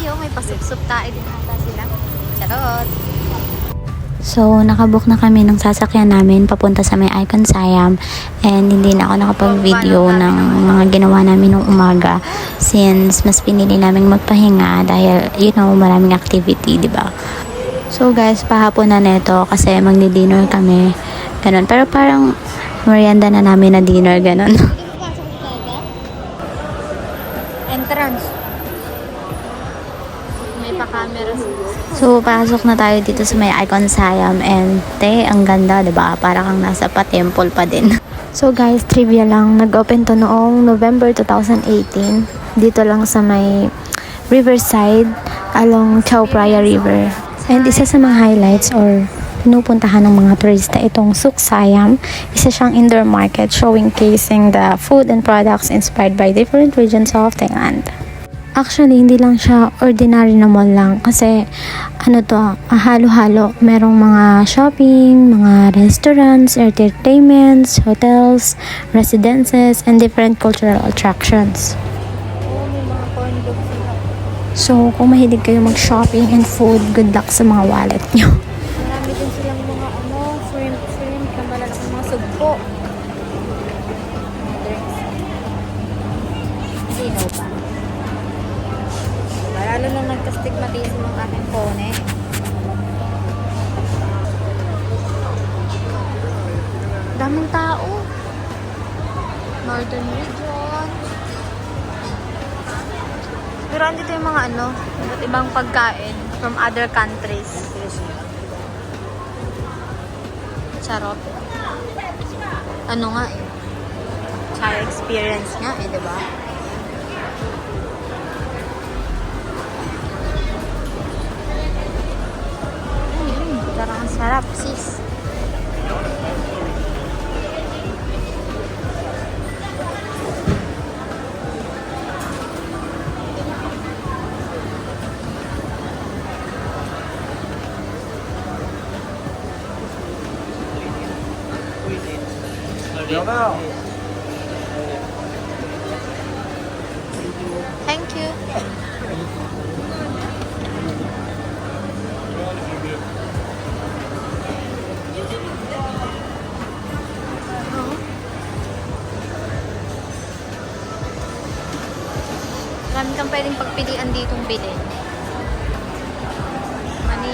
tayo. May pasup-sup tayo din ata sila. Charot! So, nakabook na kami ng sasakyan namin papunta sa may Icon Siam, and hindi na ako nakapag-video ng mga ginawa namin nung umaga since mas pinili namin magpahinga dahil, you know, maraming activity, di ba? So, guys, pahapon na neto kasi magdi-dinner kami. Ganun. Pero parang merienda na namin na dinner, ganun. Entrance. May pa-camera. So, pasok na tayo dito sa may Icon Siam, and ang ganda, 'di ba? Para kang nasa pa-temple pa din. So, guys, trivia lang, nag-open to noong November 2018 dito lang sa may Riverside along Chao Phraya River. And isa sa mga highlights or pinupuntahan ng mga turista itong Suk Siam. Isa siyang indoor market showcasing the food and products inspired by different regions of Thailand. Actually, hindi lang siya ordinary na mall lang kasi halo-halo. Merong mga shopping, mga restaurants, entertainments, hotels, residences, and different cultural attractions. May mga corn dogs sila. So, kung mahilig kayo mag-shopping and food, good luck sa mga wallet nyo. Marami din silang mga shrimp na malalaki mga sugpo. Drinks. Sino pa? Lalo nung nagka-stigmatism ang aking phone eh. Daming tao. Northern region. Pero andito yung mga iba't ibang pagkain from other countries. Charot. Ano nga eh. Chai experience nga eh, diba? Parang ang sarap, sis. Thank you. Marami kang pwedeng pagpilian ditong bilhin. Mani.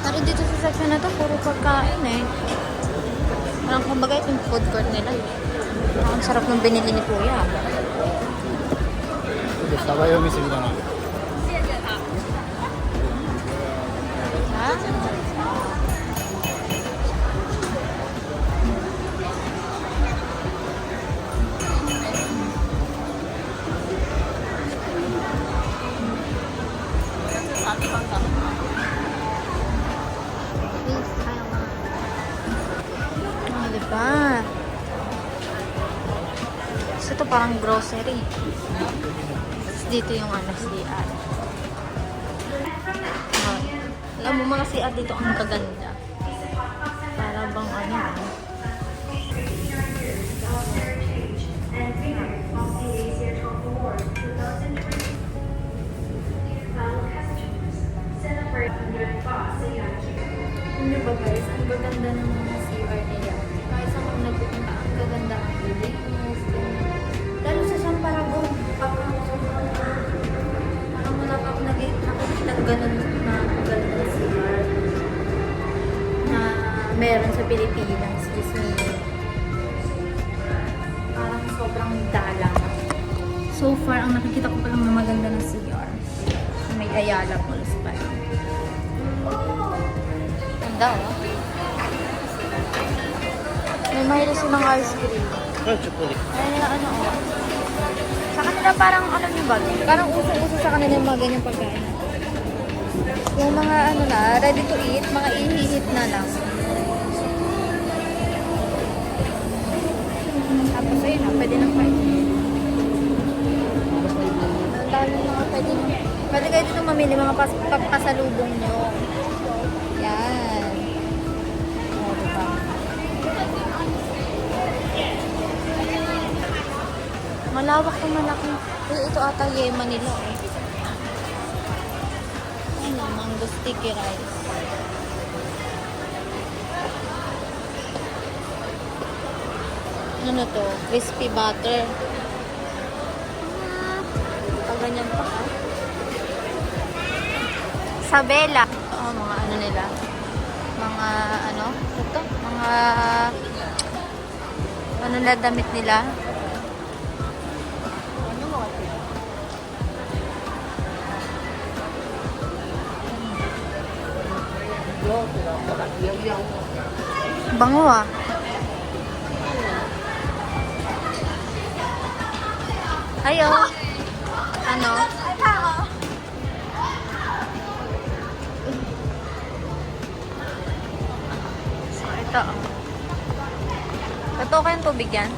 Pero dito sa section na to, puro pagkain eh. Parang kumbaga itong food court nila. Ang sarap ng binili ni Kuya. Ha? Diba? So, ito parang grocery. Dito yung CR. Alam mo, mga CR dito ang kaganda. Para bang Ano ba guys? Ang gaganda ng mga CR nila. Kahit sa mga nagpupunta, ang gaganda ang buildings. Lalo sa San Paragon. Parang wala pa ako nakikita ganun na maganda na CR na meron sa Pilipinas. Excuse me. Parang sobrang dalang. So far, ang nakikita ko pa lang na maganda na CR. May Ayala Falls pa lang. Ganda, oh. May mahilig silang ice cream. Ay, oh. Sa kanila parang, yung ba? Parang uso-uso sa kanila yung mga ganyang pagkain. Yung mga, ready to eat, mga ihihit na lang. Tapos, ayun, pwede nang kain. Ang dami mga pwede kayo dito mamili mga pasalubong nyo. Yan. O, diba? lawak ng malaki. Ito ata yema nila eh. Ano, mango sticky rice. Ano to? Crispy butter. Ganyan pa. Sabela. Oh, mga ano nila. Mga ano? Ito? Mga ano na damit nila. Ano mo? Bango ah. Ayo. Ano? So, ito. Totoo kayong tubig yan?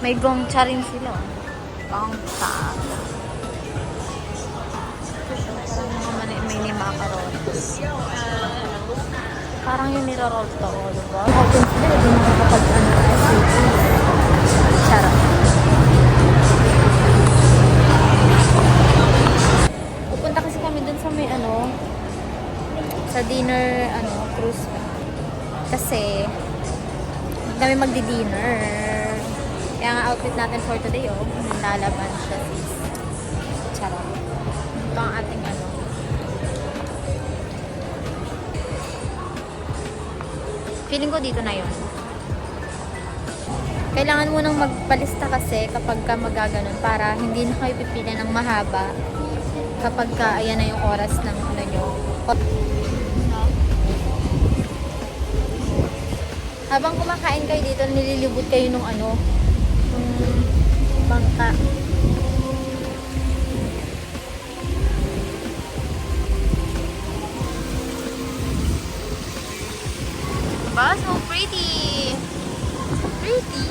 May gongcha rin sila. Gongcha. Parang mga mini macarons. Parang yung niro-roll to, diba? Open sila, hindi nakakapag-ano na SAT. Charot. Pupunta kasi kami dun sa may ano, sa dinner, cruise. Kasi, kami magdi-dinner. Kaya nga outfit natin for today, nalalaban siya, sis. Charot. Ito ang ating feeling ko dito na yun. Kailangan mo nang magpalista kasi kapag ka magaganon para hindi na kayo pipili ng mahaba kapag ka ayan na yung oras ng ano nyo. Habang kumakain kayo dito, nililibot kayo nung nung bangka. Diba? So pretty! Pretty!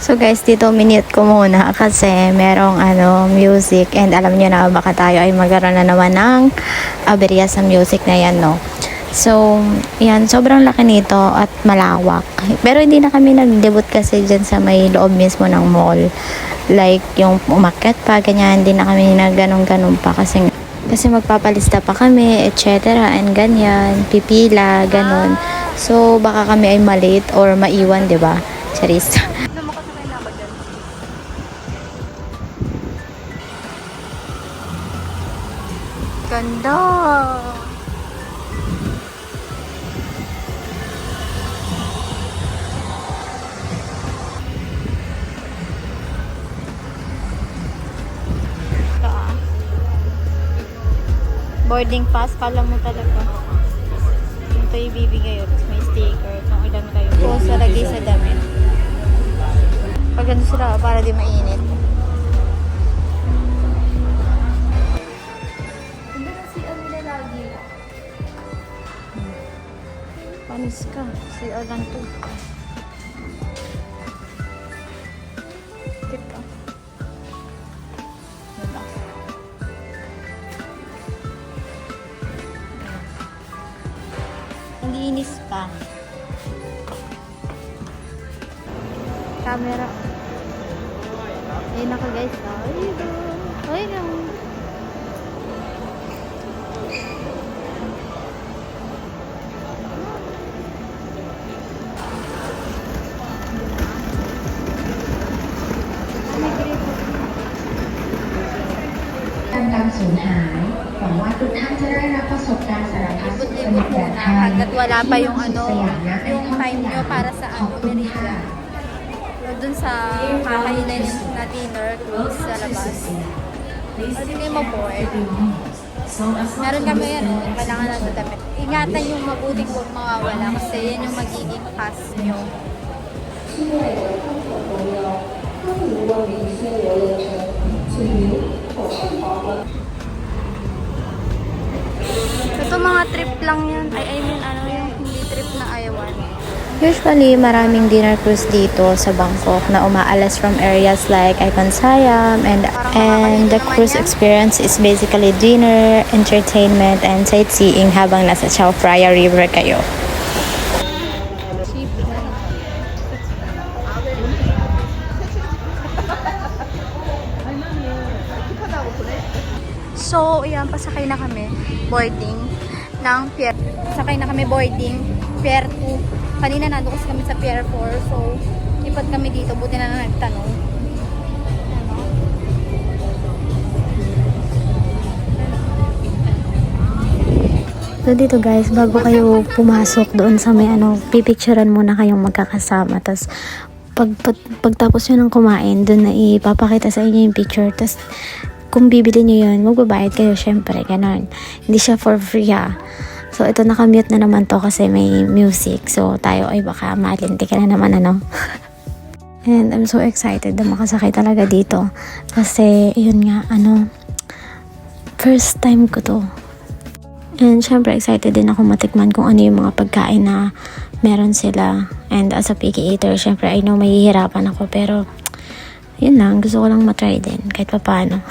So guys, dito minute ko muna kasi merong music and alam niyo na baka tayo ay magkaroon na naman ng aberya sa music na yan, no? So, yan, sobrang laki nito at malawak. Pero hindi na kami nag-debut kasi dyan sa may loob mismo ng mall. Like, yung umakyat pa, ganyan, hindi na kami nag-ganong-ganon pa kasi magpapalista pa kami, etc. and ganyan, pipila, ganon. So, baka kami ay malate or maiwan, diba? Charis. Ganda! Ito boarding pass, kala mo talaga. Ito ibibigay yun. May sticker. Kung ilan kayo. Kung sa lagay sa damit. Pag ganun sila, para di mainit. Panis ka. Si Alan to. Kita. Diba? Ang linis pa. Camera. Ayun ako guys. Ay,การสูญหายหวังว่าทุกท่านจะได้รับประสบการณ์สารพัดสุขสนุกแบบไทย hanggat wala pa yungสยามนักท่อง yung เที่ยว time ส nyo ยาม para sa ขอบคุณค่ะ dun sa kakainin na dinner cruise sa labas. Hindi kayo maboard. Meron kami kailangan na damit. Ingatan yung mabuting huwag mawawala kasi yan yung magiging pass nyo. 各位观众朋友，欢迎您乘坐列车至于 Ito mga trip lang yan. I mean, ano yung hindi trip na Iwan. Usually, maraming dinner cruise dito sa Bangkok na umaalas from areas like Icon Siam and the cruise experience is basically dinner, entertainment, and sightseeing habang nasa Chao Phraya River kayo. Cheap. So, ayan, pasakay na kami. Boarding ng Pier. Pasakay na kami boarding. Pier 2. Kanina nandun kasi kami sa Pier 4. So, lipat kami dito. Buti na nagtanong. Ano? So dito guys, bago kayo pumasok doon sa may pipicturean muna kayong magkakasama. Tapos pagtapos nyo ng kumain, doon na ipapakita sa inyo yung picture. Tapos kung bibili nyo yun, magbabayad kayo syempre, ganon. Hindi siya for free ha. So ito nakamute na naman to kasi may music. So tayo ay baka malinti ka na naman And I'm so excited na makasakay talaga dito. Kasi yun nga, first time ko to. And syempre excited din ako matikman kung ano yung mga pagkain na meron sila. And as a picky eater, syempre I know mahihirapan ako pero yun lang, gusto ko lang matry din kahit pa paano.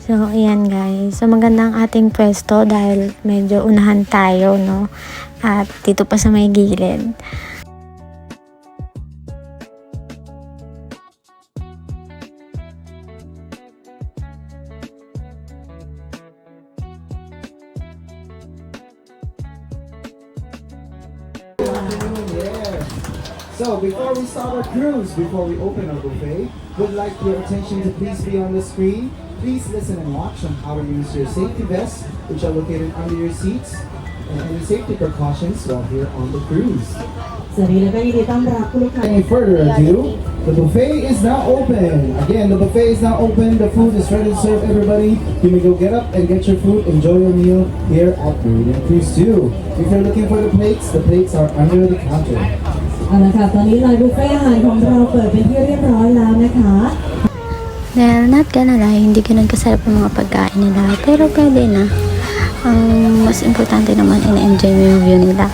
So, ayan guys. So, maganda ang ating pwesto dahil medyo unahan tayo, no? At dito pa sa may gilid. So, before we start our cruise, before we open our buffet, we'd like your attention to please be on the screen. Please listen and watch on how to use your safety vests, which are located under your seats, and any safety precautions while here on the cruise. Any further ado, the buffet is now open. Again, the buffet is now open. The food is ready to serve everybody. You may go get up and get your food. Enjoy your meal here at Meridian Cruise 2. If you're looking for the plates are under the counter. เอาละค่ะตอนนี้ไลน์บุฟเฟ่อาหารของเราเปิดเป็นที่เรียบร้อยแล้วนะคะ Well, not gonna lie, hindi ganun kasarap ang mga pagkain nila. Pero pwede na. Ang mas importante naman, ina-enjoy mo yung view nila.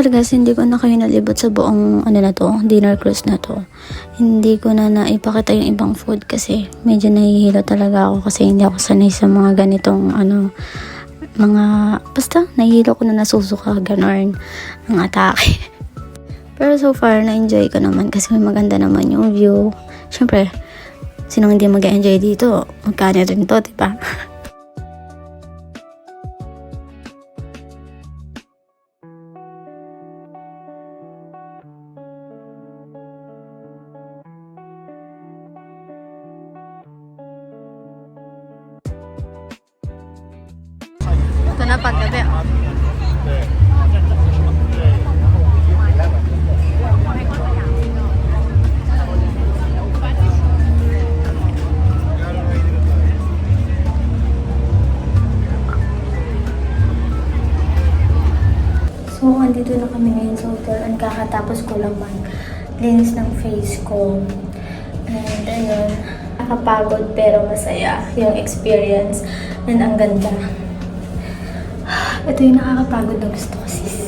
actually guys, hindi ko na kayo nalibot sa buong ano na to, dinner cruise na to. Hindi ko na naipakita yung ibang food kasi medyo nahihilo talaga ako kasi hindi ako sanay sa mga ganitong ano, mga, basta nahihilo ko na nasusuka, ganon, ang atake. Pero so far, na-enjoy ko naman kasi may maganda naman yung view. Syempre, sinong hindi mag-enjoy dito? Magkano rin to, diba? Ito na paggabi. So, andito na kami ngayon sa hotel. Ang kakatapos ko lang linis ng face ko. And ayun, nakapagod pero masaya yung experience. And ang ganda. Ito yung nakakapagod na gusto ko, sis.